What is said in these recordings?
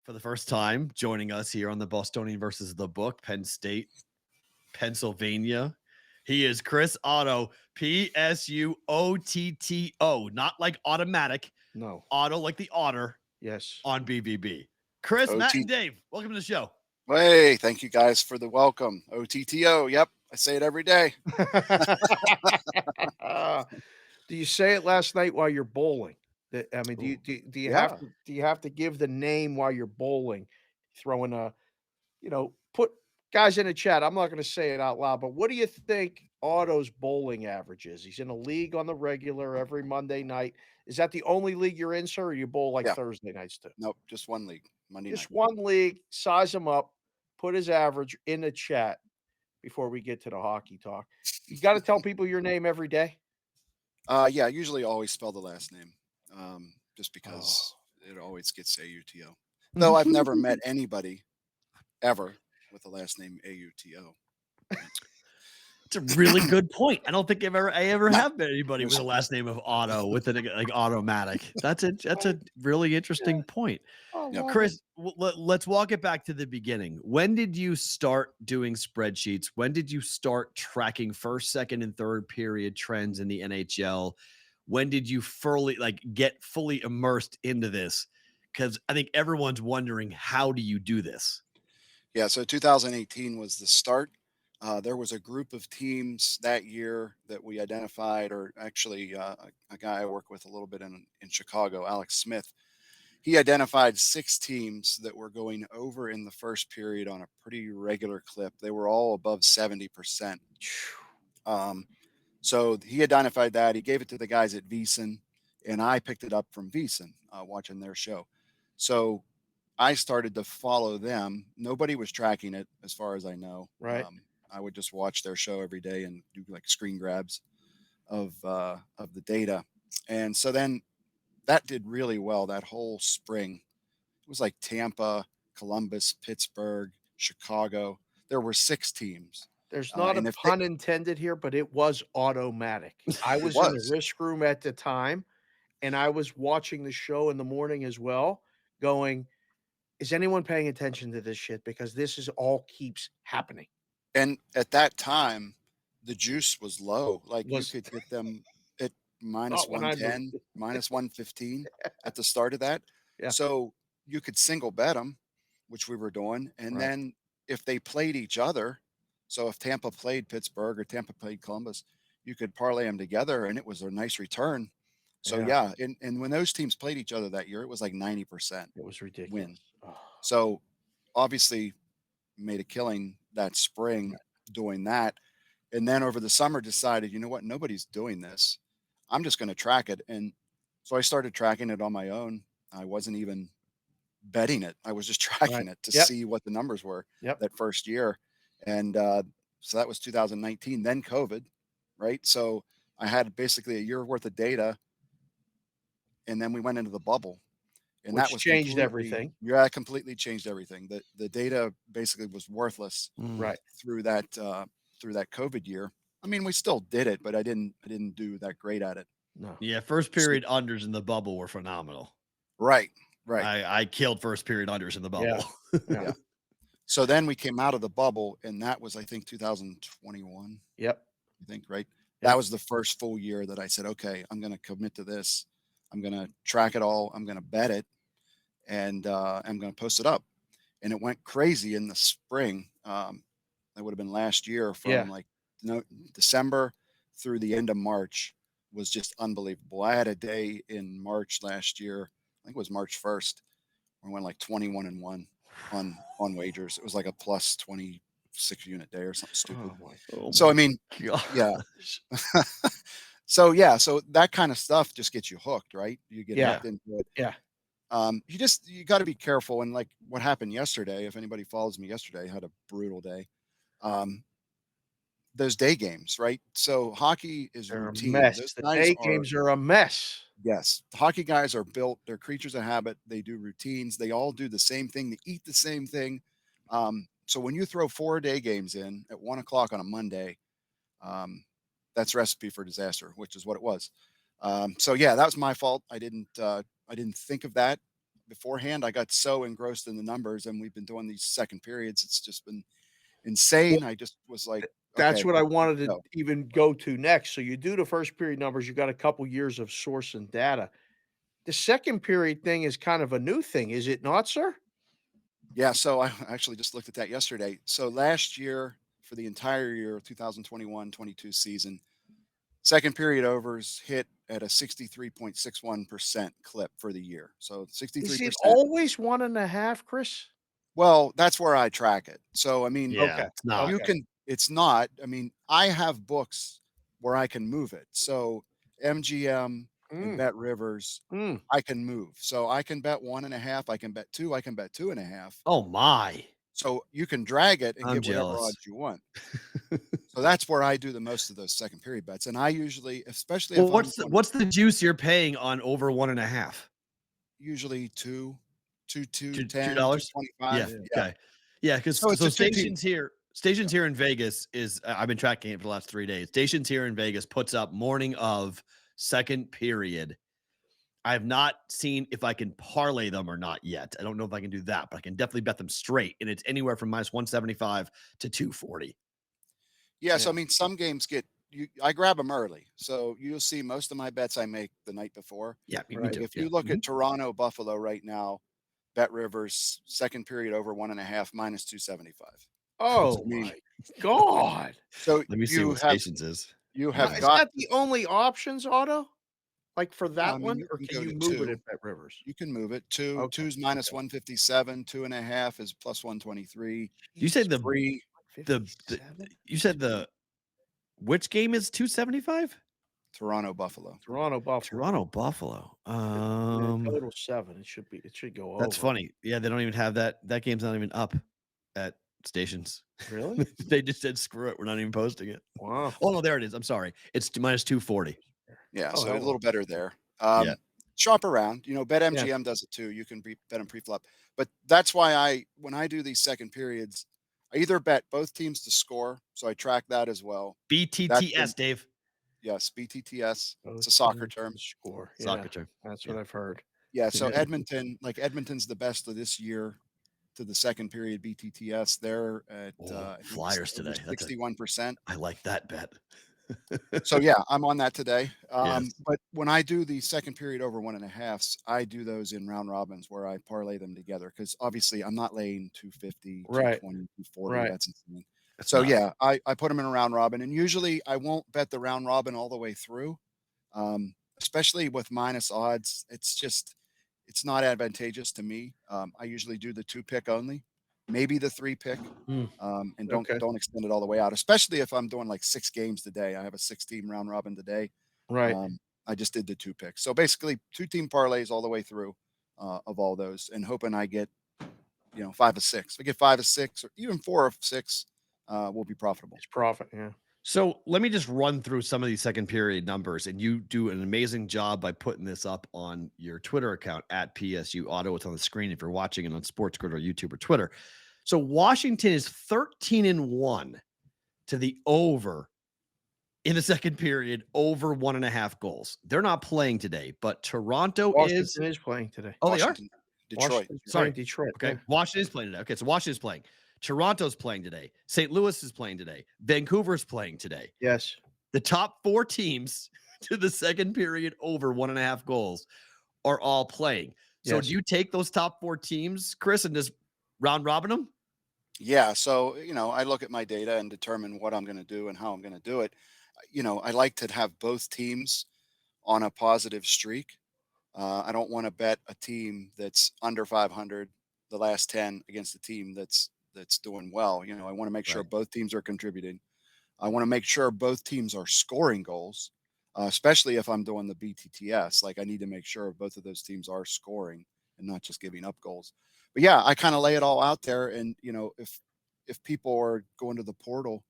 for the first time joining us here on the Bostonian versus the Book, Penn State, Pennsylvania. He is Chris Otto, P-S-U-O-T-T-O, not like automatic, No. Otto like the otter Yes. on BBB. Chris, Matt, OT. and Dave, welcome to the show. Hey, thank you guys for the welcome. OTTO. Yep, I say it every day. Do you say it last night while you're bowling? I mean, do you have Yeah. to give the name while you're bowling? Throwing put guys in the chat. I'm not going to say it out loud, but what do you think Otto's bowling average is? He's in a league on the regular every Monday night. Is that the only league you're in, sir? Or you bowl like Yeah. Thursday nights too? Nope, just one league, Monday Just night. one league. Size him up. Put his average in the chat before we get to the hockey talk. You got to tell people your name every day. Yeah, I usually always spell the last name, just because it always gets AUTO. Though I've never met anybody ever with the last name AUTO. It's a really good point. I don't think I ever have met anybody with There's- the last name of Otto with an like automatic. That's a really interesting point. Oh, Yep. love Chris, let's walk it back to the beginning. When did you start doing spreadsheets? When did you start tracking first, second, and third period trends in the NHL? When did you get fully immersed into this? Because I think everyone's wondering, how do you do this? Yeah, so 2018 was the start. There was a group of teams that year that we identified, or actually a guy I work with a little bit in Chicago, Alex Smith. He identified 6 teams that were going over in the first period on a pretty regular clip. They were all above 70%. So he identified that. He gave it to the guys at VEASAN, and I picked it up from VEASAN, watching their show. So I started to follow them. Nobody was tracking it, as far as I know. Right. I would just watch their show every day and do like screen grabs of the data. And so then that did really well that whole spring. It was like Tampa, Columbus, Pittsburgh, Chicago. There were 6 teams. There's not a And if pun intended here, but it was automatic. I it was in the was risk room at the time, and I was watching the show in the morning as well, going, "Is anyone paying attention to this shit? Because this is all keeps happening." and at that time, the juice was low. Like you Was could get them at minus not when I moved. 110, minus 115 at the start of that. Yeah. So you could single bet them, which we were doing. And Right. then if they played each other, so if Tampa played Pittsburgh or Tampa played Columbus, you could parlay them together and it was a nice return. So Yeah. yeah, and when those teams played each other that year, it was like 90% It was ridiculous. win. Oh, So obviously made a killing that spring right. doing that. And then over the summer decided, you know what, nobody's doing this. I'm just going to track it. And so I started tracking it on my own. I wasn't even betting it. I was just Right. tracking it to Yep. see what the numbers were Yep. that first year. And so that was 2019, then COVID, right? So I had basically a year worth of data. And then we went into the bubble. And that Which was changed completely, everything. yeah, it completely changed everything. The data basically was worthless Right. through that COVID year. I mean, we still did it, but I didn't do that great at it. No. Yeah, first period unders in the bubble were phenomenal. Right. Right. I killed first period unders in the bubble. Yeah. Yeah. So then we came out of the bubble, and that was, I think, 2021. Yep. I think, right? Yep. That was the first full year that I said, okay, I'm going to commit to this. I'm going to track it all. I'm going to bet it, and I'm going to post it up. And it went crazy in the spring. That would have been last year from Yeah. like December through the end of March was just unbelievable. I had a day in March last year. I think it was March 1st. We went like 21-1 on wagers. It was like a plus 26 unit day or something stupid. Oh my. Oh So my I mean, gosh. yeah. So yeah, so that kind of stuff just gets you hooked, right? You get Yeah. hooked into it. Yeah. You got to be careful. And like what happened yesterday, if anybody follows me yesterday, I had a brutal day. Those day games, right? So hockey is They're a routine. mess. Those The guys day are, games are a mess. yes, the hockey guys are built. They're creatures of habit. They do routines. They all do the same thing. They eat the same thing. So when you throw 4 day games in at 1 o'clock on a Monday, that's recipe for disaster, which is what it was. So yeah, that was my fault. I didn't think of that beforehand. I got so engrossed in the numbers, and we've been doing these second periods. It's just been insane. I just was like, That's okay, what I wanted to go. even go to next. So you do the first period numbers, you got a couple years of source and data. The second period thing is kind of a new thing, is it not, sir? Yeah, so I actually just looked at that yesterday. So last year, for the entire year, 2021-22 season, second period overs hit at a 63.61% clip for the year. So Is it 63%. always 1.5, Chris? Well, that's where I track it. So, I mean, Yeah, Okay, it's not. you okay. can, it's not, I mean, I have books where I can move it. So MGM and Mm, Bet Rivers, mm. I can move. So I can bet 1.5, I can bet two, I can bet 2.5. Oh my. So you can drag it and I'm get whatever jealous. odds you want. So that's where I do the most of those second period bets. And I usually, especially Well, if I'm going what's the juice you're paying on over 1.5? usually two Two ten, two dollars? twenty Yeah. five. Yeah. Yeah. Okay. Yeah, because So it's so a two team. stations here in Vegas is I've been tracking it for the last 3 days. Stations here in Vegas puts up morning of second period. I have not seen if I can parlay them or not yet. I don't know if I can do that, but I can definitely bet them straight. And it's anywhere from minus 175 to 240. Yeah, so Yeah. I mean, some games get you. I grab them early, so you'll see most of my bets I make the night before. Yeah, me Right. too. If Yeah. you look Mhm. at Toronto Buffalo right now, Bet Rivers second period over 1.5 minus 275. Oh I mean, my god. so Let me see you what have stations is. you Now, have is Uh, got. that the only options, Otto? Like for No, I that mean one, you or can can go you to move it two. at Bet Rivers? You can move it. Okay, Two's minus okay. 157. 2.5 is plus 123. you said Jesus, Three the 57? you said the which game is 275? Toronto Buffalo. Toronto, Buffalo. Toronto Buffalo. Yeah, total 7. It should go That's over. funny. Yeah, they don't even have that. That game's not even up at stations. Really? They just said screw it. We're not even posting it. Wow. Oh no, there it is. I'm sorry. It's minus 240. Yeah, Oh, so a hell little better there. Yeah. Shop around. yeah. BetMGM does it too. You can bet them pre-flop. But that's why when I do these second periods, I either bet both teams to score, so I track that as well. That's BTTS, been, Dave. yes, BTTS. It's Both a soccer teams term. to score. Yeah, Soccer term. that's Yeah. what I've heard. Yeah, so Yeah. Edmonton's the best of this year to the second period BTTS. They're at Oh, I think it's Flyers over today. 61%. I like that bet. So yeah, I'm on that today. Yes. But when I do the second period over 1.5s, I do those in round robins where I parlay them together because obviously I'm not laying 250, Right, 240. right. That's insane. It's So not. yeah, I put them in a round robin, and usually I won't bet the round robin all the way through, especially with minus odds. It's not advantageous to me. I usually do the two pick only, maybe the three pick, Mm, and okay. don't extend it all the way out, especially if I'm doing like 6 games today. I have a 6 team round robin today. Right. Um, I just did the two picks. So basically 2 team parlays all the way through of all those and hoping I get, 5 of 6. If I get 5 of 6 or even 4 of 6, we'll be profitable. It's profit, yeah. So let me just run through some of these second period numbers, and you do an amazing job by putting this up on your Twitter account at PSU Auto. It's on the screen if you're watching it on Sports Grid or YouTube or Twitter. So Washington is 13-1 to the over in the second period, over 1.5 goals. They're not playing today, but Toronto is. Washington is playing today. Oh, they are? Washington, Detroit. Washington's Sorry. playing Detroit, Okay. yeah. Washington is playing today. Okay. So Washington is playing. Toronto's playing today. St. Louis is playing today. Vancouver's playing today. Yes. The top 4 teams to the second period over 1.5 goals are all playing. So Yes. do you take those top 4 teams, Chris, and just round robin them? Yeah. So, I look at my data and determine what I'm going to do and how I'm going to do it. I like to have both teams on a positive streak. I don't want to bet a team that's under 500 the last 10 against a team that's doing well. I want to make sure Right. both teams are contributing. I want to make sure both teams are scoring goals, especially if I'm doing the BTTS. Like I need to make sure both of those teams are scoring and not just giving up goals. But yeah, I kind of lay it all out there. And if people are going to the portal,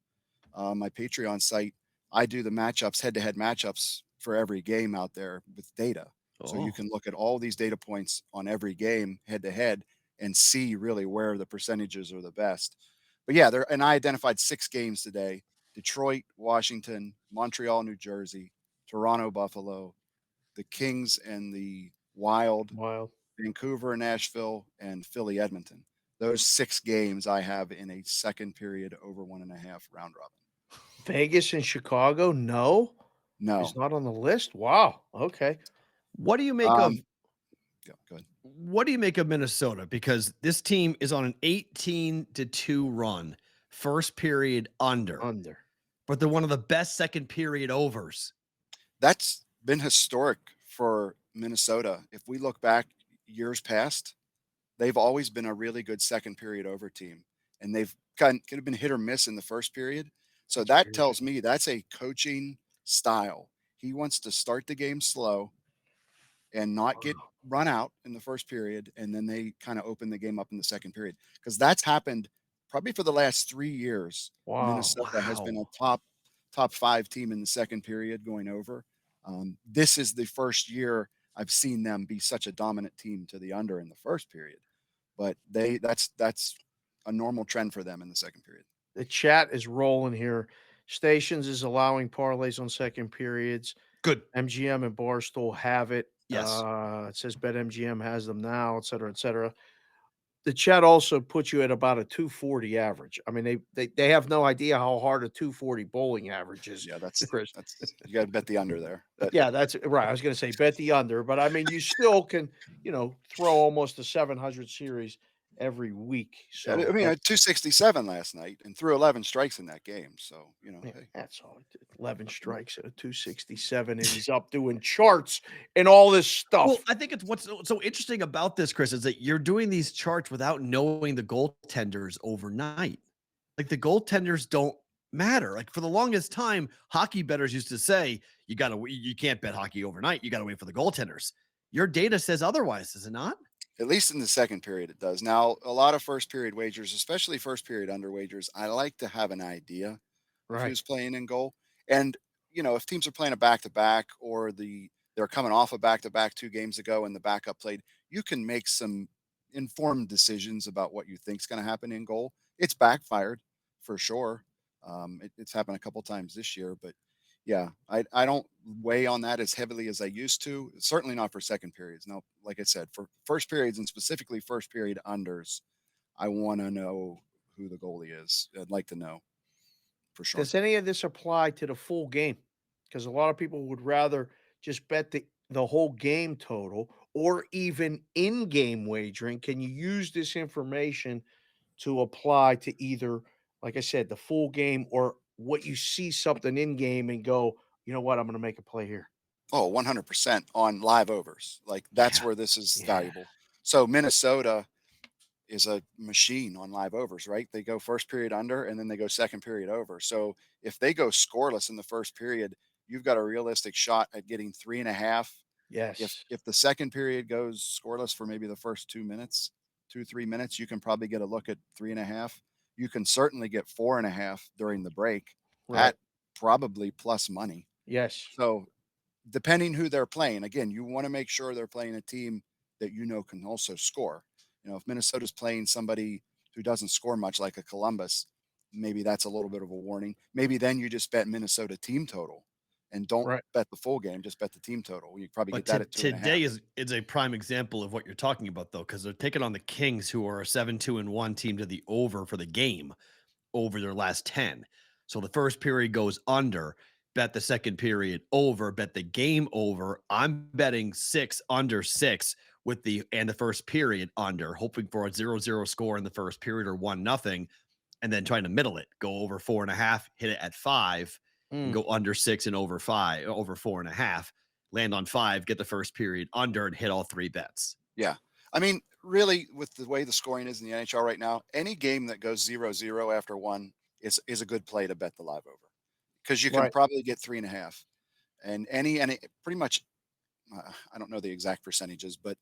my Patreon site, I do the matchups, head-to-head matchups for every game out there with data. So you Oh, can look at all these data points on every game head-to-head and see really where the percentages are the best. But yeah, and I identified 6 games today: Detroit, Washington, Montreal, New Jersey, Toronto, Buffalo, the Kings and the Wild, Wild. Vancouver, Nashville, and Philly, Edmonton. Those 6 games I have in a second period over 1.5 round robin. Vegas and Chicago, no? Is No. not on the list? Wow, okay. What do you make of Go ahead. what do you make of Minnesota? Because this team is on an 18-2 run, first period under, Under. but they're one of the best second period overs. That's been historic for Minnesota. If we look back years past, they've always been a really good second period over team, and they've could have been hit or miss in the first period. So That's that weird. tells me that's a coaching style. He wants to start the game slow and not get Wow. run out in the first period, and then they kind of open the game up in the second period. Because that's happened probably for the last 3 years. Wow. Minnesota has been a Wow. top 5 team in the second period going over. This is the first year I've seen them be such a dominant team to the under in the first period. But that's a normal trend for them in the second period. The chat is rolling here. Stations is allowing parlays on second periods. Good. MGM and Barstool have it. Yes. It says BetMGM has them now, et cetera, et cetera. The chat also puts you at about a 240 average. I mean, they have no idea how hard a 240 bowling average is, Yeah, Chris. that's you got to bet the under there. But Yeah, that's right. I was going to say bet the under, but I mean, you still can, throw almost a 700 series every week. I So mean, I had 267 last night and threw 11 strikes in that game. So, yeah, hey, that's all. 11 strikes at a 267, and he's up doing charts and all this stuff. Well, I think it's what's so interesting about this, Chris, is that you're doing these charts without knowing the goaltenders overnight. Like the goaltenders don't matter. Like for the longest time, hockey bettors used to say, you can't bet hockey overnight. You got to wait for the goaltenders. Your data says otherwise, does it not? at least in the second period, it does. Now, a lot of first period wagers, especially first period under wagers, I like to have an idea of Right. who's playing in goal. And, if teams are playing a back to back or they're coming off a back to back 2 games ago and the backup played, you can make some informed decisions about what you think's going to happen in goal. It's backfired for sure. It's happened a couple times this year, but yeah, I don't weigh on that as heavily as I used to. Certainly not for second periods. No, like I said, for first periods and specifically first period unders, I want to know who the goalie is. I'd like to know for sure. Does any of this apply to the full game? Because a lot of people would rather just bet the whole game total or even in-game wagering. Can you use this information to apply to either, like I said, the full game or what you see something in game and go, you know what, I'm going to make a play here. Oh, 100% on live overs. Like that's Yeah. where this is Yeah. valuable. So Minnesota is a machine on live overs, right? They go first period under and then they go second period over. So if they go scoreless in the first period, you've got a realistic shot at getting 3.5. Yes. If the second period goes scoreless for maybe the first 2 minutes, 2, 3 minutes, you can probably get a look at 3.5. You can certainly get 4.5 during the break Right. at probably plus money. Yes. So depending who they're playing, again, you want to make sure they're playing a team that can also score. If Minnesota's playing somebody who doesn't score much, like a Columbus, maybe that's a little bit of a warning. Maybe then you just bet Minnesota team total and don't Right. bet the full game, just bet the team total. You probably But get that at 2.5. today is a prime example of what you're talking about, though, because they're taking on the Kings, who are a 7-2-1 team to the over for the game over their last 10. So the first period goes under, bet the second period over, bet the game over. I'm betting 6 under 6 with the first period under, hoping for a 0-0 score in the first period or 1-0, and then trying to middle it, go over 4.5, hit it at 5, and Mm. go under 6 and over 5, over 4.5, land on 5, get the first period under, and hit all 3 bets. Yeah. I mean, really, with the way the scoring is in the NHL right now, any game that goes 0-0 after one is a good play to bet the live over because you can Right. probably get 3.5. And pretty much, I don't know the exact percentages, but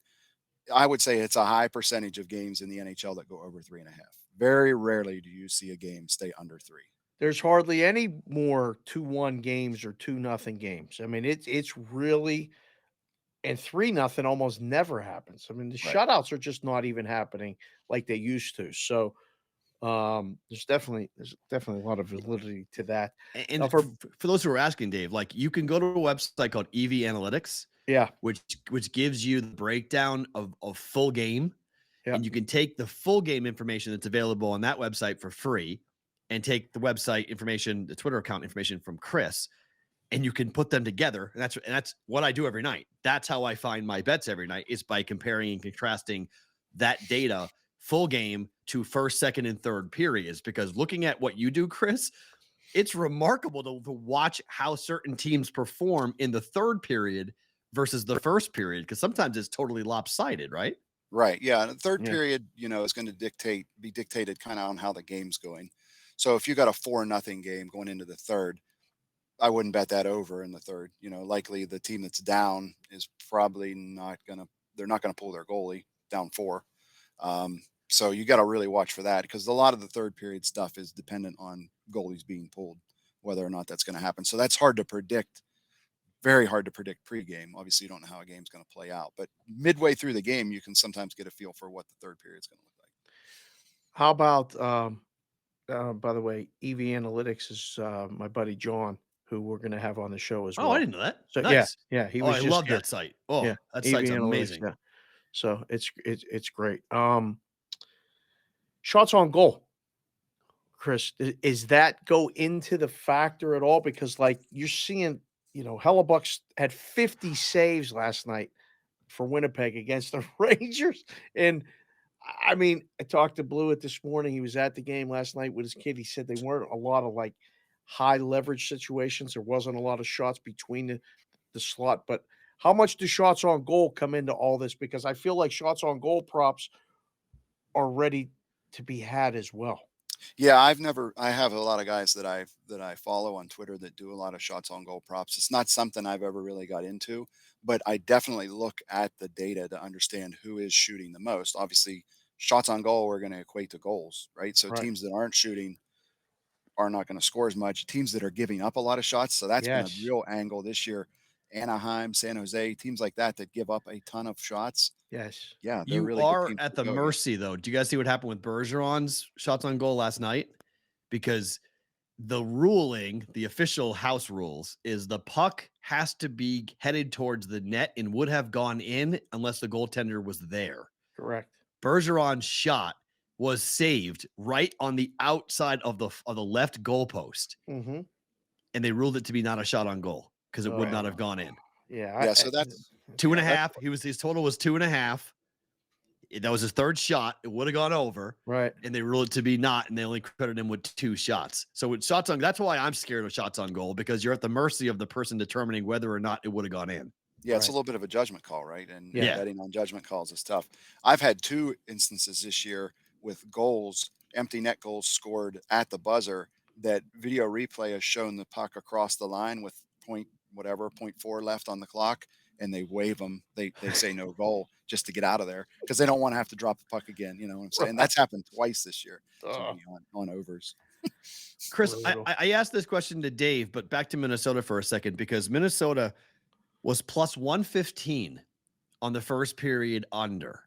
I would say it's a high percentage of games in the NHL that go over 3.5. Very rarely do you see a game stay under 3. There's hardly any more 2-1 games or 2-0 games. I mean, it's really, and 3-0 almost never happens. I mean, the Right. shutouts are just not even happening like they used to. So, there's definitely a lot of validity to that. And Now for for those who are asking, Dave, like you can go to a website called EV Analytics, Yeah. which gives you the breakdown of full game. Yeah. And you can take the full game information that's available on that website for free and take the website information, the Twitter account information from Chris, and you can put them together. And that's what I do every night. That's how I find my bets every night, is by comparing and contrasting that data full game to first, second, and third periods. Because looking at what you do, Chris, it's remarkable to watch how certain teams perform in the third period versus the first period, because sometimes it's totally lopsided, right? Right. Yeah. And the third Yeah. period, is going to be dictated kind of on how the game's going. So if you got a 4-0 game going into the third, I wouldn't bet that over in the third. Likely the team that's down is probably they're not going to pull their goalie down 4. So you got to really watch for that, because a lot of the third period stuff is dependent on goalies being pulled, whether or not that's going to happen. So that's hard to predict. Very hard to predict pregame. Obviously, you don't know how a game's going to play out, but midway through the game, you can sometimes get a feel for what the third period is going to look like. How about, by the way, EV Analytics is my buddy John, who we're going to have on the show as Oh, I well. didn't know that. So Nice. yeah, he Oh, was I just love here. that site. Oh, Yeah, that EV site's Analytics. amazing. Yeah. So it's great. Shots on goal. Chris, is that go into the factor at all? Because like you're seeing, Hellebuck's had 50 saves last night for Winnipeg against the Rangers. And I mean, I talked to Blewett this morning. He was at the game last night with his kid. He said they weren't a lot of like high leverage situations. There wasn't a lot of shots between the slot. But how much do shots on goal come into all this? Because I feel like shots on goal props are ready to be had as well. Yeah, I have a lot of guys that I follow on Twitter that do a lot of shots on goal props. It's not something I've ever really got into, but I definitely look at the data to understand who is shooting the most. Obviously, shots on goal are going to equate to goals, right? So Right. teams that aren't shooting are not going to score as much. Teams that are giving up a lot of shots, so that's been a Yes. real angle this year. Anaheim, San Jose, teams like that give up a ton of shots. Yes. Yeah, they're You really good are teams at to the go against. mercy, though. Do you guys see what happened with Bergeron's shots on goal last night? Because the ruling, the official house rules, is the puck has to be headed towards the net and would have gone in unless the goaltender was there. Correct. Bergeron's shot was saved right on the outside of the left goalpost, Mm-hmm. and they ruled it to be not a shot on goal because it would not Oh, have gone in. yeah. Yeah, so that's Two and yeah, a that's half. His total was 2.5. That was his third shot. It would have gone over. right. And they ruled it to be not, and they only credited him with 2 shots. So with shots on, that's why I'm scared of shots on goal, because you're at the mercy of the person determining whether or not it would have gone in. Yeah, it's a Right. little bit of a judgment call, right? And Yeah. betting on judgment calls is tough. I've had 2 instances this year with goals, empty net goals scored at the buzzer, that video replay has shown the puck across the line with point 4 left on the clock, and they wave them. They say no goal just to get out of there, because they don't want to have to drop the puck again. You know what I'm saying? Right. That's happened twice this year to Ugh, me on overs. Chris, brutal. I asked this question to Dave, but back to Minnesota for a second, because Minnesota was plus 115 on the first period under.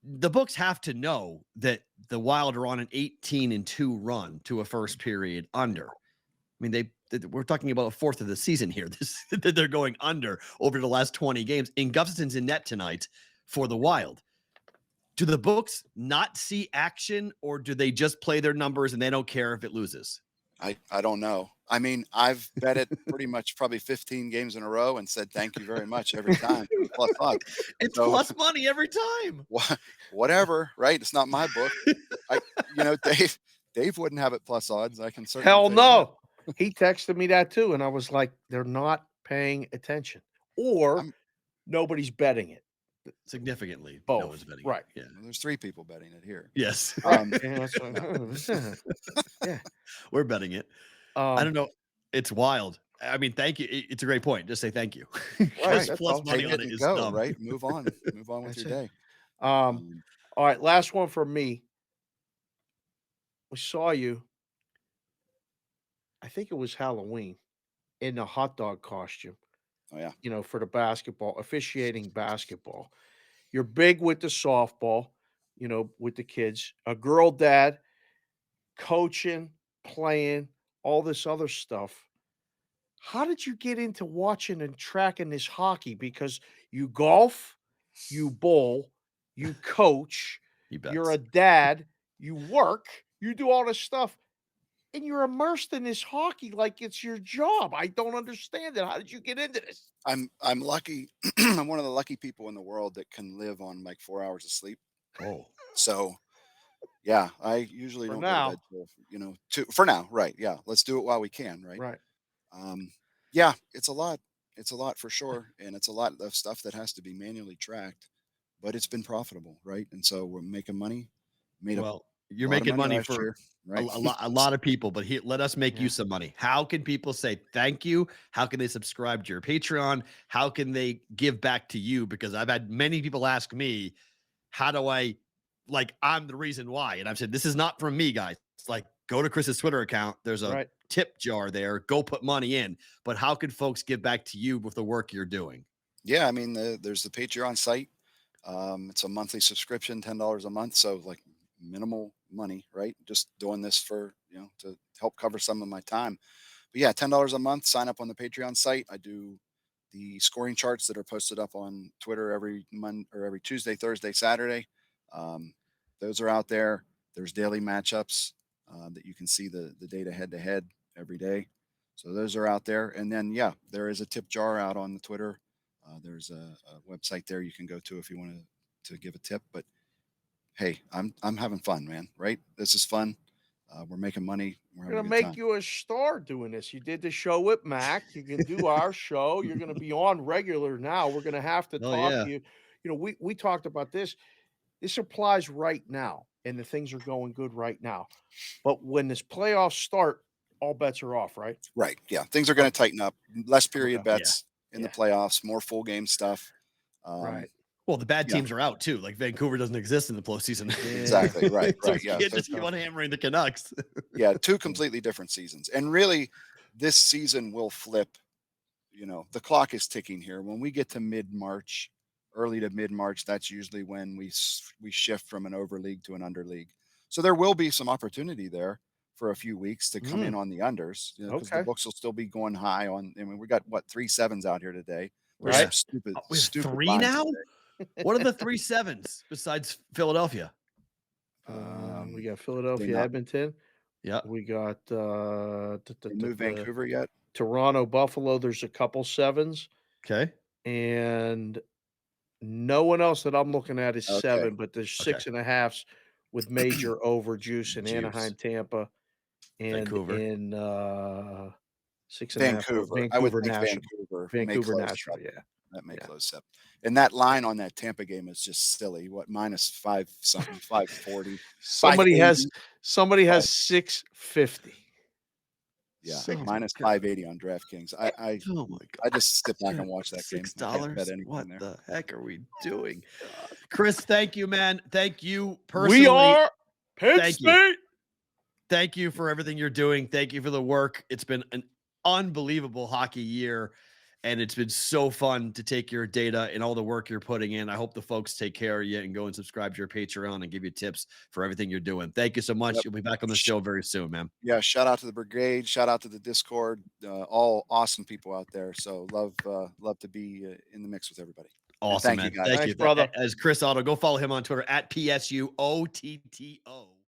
The books have to know that the Wild are on an 18-2 run to a first period under. I mean, we're talking about a fourth of the season here. That they're going under over the last 20 games. And Gustafson's in net tonight for the Wild. Do the books not see action, or do they just play their numbers and they don't care if it loses? I don't know. I mean, I've bet it pretty much probably 15 games in a row and said thank you very much every time for the plus odds. It's So plus money every time. whatever, right? It's not my book. Dave wouldn't have it plus odds. I can certainly Hell tell you that. no. He texted me that too, and I was like, they're not paying attention, or I'm- nobody's betting it. Significantly. Both. No one's betting. Right. Yeah. There's 3 people betting it here. Yes. Um, Yeah, that's what- yeah. We're betting it. I Um, don't know. It's wild. I mean, thank you. It's a great point. Just say thank you. Right, Because that's plus all. money take on it it and is go, dumb. right? Move on. Move on with That's your it. day. all right, last one from me. We saw you, I think it was Halloween, in a hot dog costume, Oh yeah. for the basketball, officiating basketball. You're big with the softball, with the kids, a girl dad, coaching, playing, all this other stuff. how did you get into watching and tracking this hockey? Because you golf, you bowl, you coach, You you're bet. a dad, you work, you do all this stuff, and you're immersed in this hockey like it's your job. I don't understand it. How did you get into this? I'm lucky. I'm one of the lucky people in the world that can live on like 4 hours of sleep. Oh, So yeah, I usually For don't go to bed now. till, for now, right? Yeah, let's do it while we can, right? Right. Um, yeah, it's a lot. It's a lot for sure, and it's a lot of stuff that has to be manually tracked. But it's been profitable, right? And so we're making money. Made a well, you're lot of making money money last for year, right? a lot of people, but here, let us make you Yeah. some money. How can people say thank you? How can they subscribe to your Patreon? How can they give back to you? Because I've had many people ask me, how do I, like, I'm the reason why. And I've said, this is not from me, guys. It's like, go to Chris's Twitter account. There's a Right. tip jar there. Go put money in. But how can folks give back to you with the work you're doing? Yeah, I mean, there's the Patreon site. It's a monthly subscription, $10 a month, so like minimal money, right? Just doing this for to help cover some of my time. But yeah, $10 a month. Sign up on the Patreon site. I do the scoring charts that are posted up on Twitter every Monday or every Tuesday, Thursday, Saturday. Um, those are out there. There's daily matchups that you can see the data head to head every day. So those are out there. And then yeah, there is a tip jar out on the Twitter. There's a website there you can go to if you want to give a tip. But hey, I'm having fun, man. Right? This is fun. We're making money. We're We're having a gonna good make time. you a star doing this. You did the show with Mac. You can do our show. You're gonna be on regular now. We're gonna have to Oh, talk yeah. to you. We talked about this. This applies right now, and the things are going good right now. But when this playoffs start, all bets are off, right? Right. Yeah. Things are going to Okay. tighten up. Less Okay. period Yeah. bets in the Yeah. playoffs. More full game stuff. Um, Right. Well, the bad yeah. teams are out too. Like Vancouver doesn't exist in the postseason. Yeah. Exactly. Right. So Right. you Yeah. can't So just keep on hammering the Canucks. yeah, two completely different seasons. And really, this season will flip. The clock is ticking here. When we get to mid March, early to mid March, that's usually when we shift from an over league to an under league. So there will be some opportunity there for a few weeks to come in Mm, on the unders, because the okay. books will still be going high on. I mean, we got what 3 7s out here today. There's Yeah. some Right. stupid, We have stupid three lines now? today. What are the 3 7s besides Philadelphia? We Um, got they Philadelphia, not Edmonton. Yeah. We got they moved Vancouver yet? Toronto, Buffalo. There's a couple sevens, Okay. and no one else that I'm looking at is Okay, 7, but there's Okay. 6.5s with major over juice in Juice. Anaheim, Tampa, and Vancouver. in 6.5 for Vancouver. I would Vancouver, think Nashville. Vancouver may Vancouver, close Nashville. up. Yeah, That may yeah. close up. And that line on that Tampa game is just silly. What, minus five something, 540, Somebody has 580, somebody five, has 650. yeah, Oh my minus God. 580 on DraftKings. Oh my I God. just sit back and watch that game. Six I can't bet dollars. anything What there. the heck are we doing? Chris, thank you, man. Thank you We personally. are Penn Thank you. State. Thank you for everything you're doing. Thank you for the work. It's been an unbelievable hockey year, and it's been so fun to take your data and all the work you're putting in. I hope the folks take care of you and go and subscribe to your Patreon and give you tips for everything you're doing. Thank you so much. Yep. You'll be back on the show very soon, man. Yeah, shout out to the brigade. Shout out to the Discord. All awesome people out there. So love to be in the mix with everybody. And Awesome, thank you man. guys. Thank Thanks, you. brother. As Chris Otto, go follow him on Twitter at PSUOTTO.